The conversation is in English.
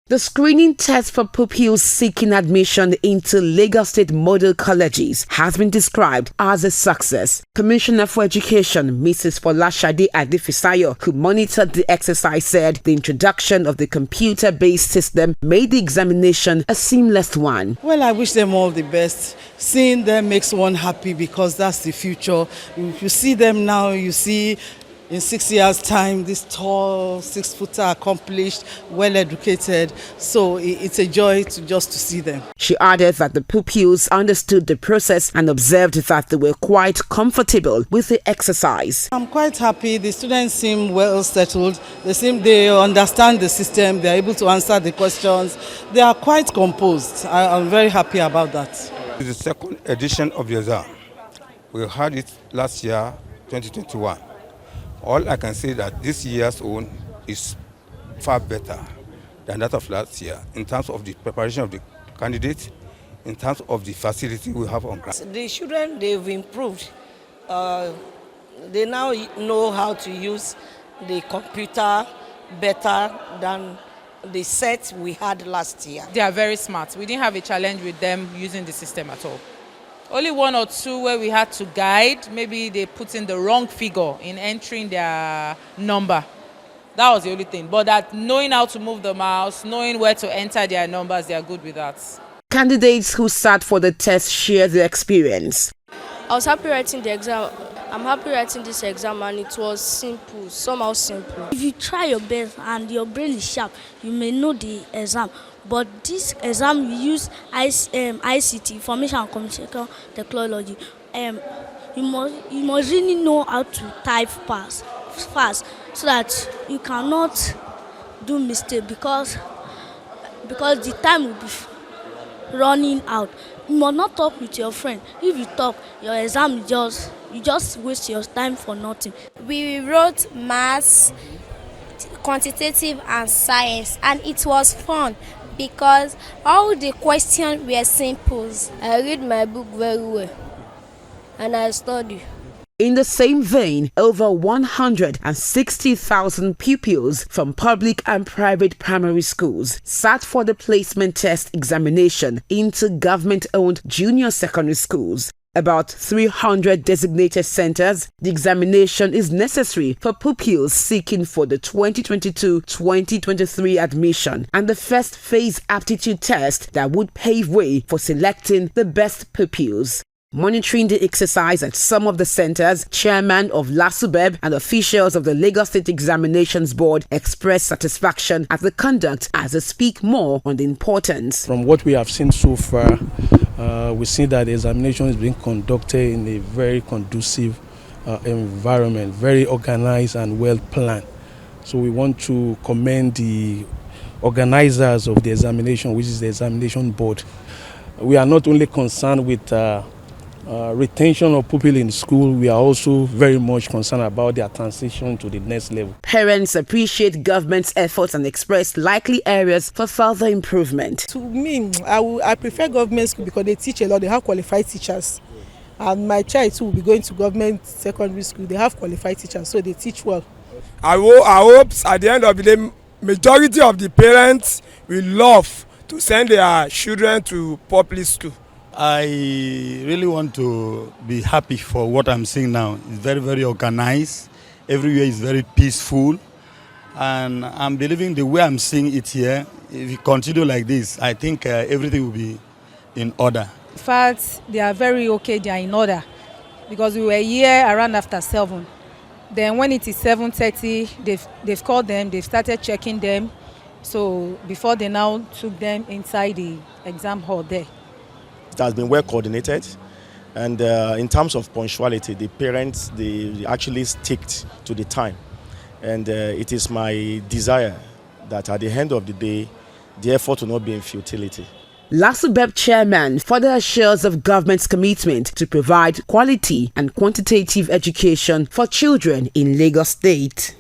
The screening test for pupils seeking admission into Lagos State model colleges has been described as a success. Commissioner for Education, Mrs. Folashade Adefisayo, who monitored the exercise, said the introduction of the computer-based system made the examination a seamless one. Well, I wish them all the best. Seeing them makes one happy because that's the future. If you see them now, you see in 6 years' time, this tall, 6-footer, accomplished, well-educated. So it's a joy to see them. She added that the pupils understood the process and observed that they were quite comfortable with the exercise. I'm quite happy. The students seem well settled. They understand the system. They're able to answer the questions. They are quite composed. I'm very happy about that. It's the second edition of the exam. We had it last year, 2021. All I can say that this year's own is far better than that of last year in terms of the preparation of the candidates, in terms of the facility we have on ground. The children, they've improved. They now know how to use the computer better than the set we had last year. They are very smart. We didn't have a challenge with them using the system at all. Only one or two where we had to guide, maybe they put in the wrong figure in entering their number. That was the only thing. But that knowing how to move the mouse, knowing where to enter their numbers, they are good with that. Candidates who sat for the test shared their experience. I was happy writing the exam. I'm happy writing this exam and it was simple, somehow simple. If you try your best and your brain is sharp, you may know the exam. But this exam we use ICT, Information and Communication Technology. You must really know how to type fast so that you cannot do mistake because the time will be running out. You must not talk with your friend. If you talk, your exam you just waste your time for nothing. We wrote maths, quantitative and science, and it was fun because all the questions were simple. I read my book very well and I study. In the same vein, over 160,000 pupils from public and private primary schools sat for the placement test examination into government-owned junior secondary schools. About 300 designated centers. The examination is necessary for pupils seeking for the 2022-2023 admission and the first phase aptitude test that would pave way for selecting the best pupils. Monitoring the exercise at some of the centers, chairman of LASUBEB and officials of the Lagos State Examinations Board expressed satisfaction at the conduct as they speak more on the importance. From what we have seen so far, we see that the examination is being conducted in a very conducive environment, very organized and well planned. So we want to commend the organizers of the examination, which is the examination board. We are not only concerned with retention of pupils in school, we are also very much concerned about their transition to the next level. Parents appreciate government's efforts and express likely areas for further improvement. To me, I prefer government school because they teach a lot. They have qualified teachers. And my child too will be going to government secondary school. They have qualified teachers, so they teach well. I hope at the end of the day, majority of the parents will love to send their children to public school. I really want to be happy for what I'm seeing now. It's very, very organized. Everywhere is very peaceful. And I'm believing the way I'm seeing it here, if you continue like this, I think everything will be in order. In fact, they are very okay, they are in order. Because we were here around after 7. Then when it is 7:30, they've called them, they've started checking them. So before they now took them inside the exam hall there. It has been well coordinated, and in terms of punctuality, the parents they actually stick to the time, and it is my desire that at the end of the day, the effort will not be in futility. LASUBEB chairman further assures of government's commitment to provide quality and quantitative education for children in Lagos State.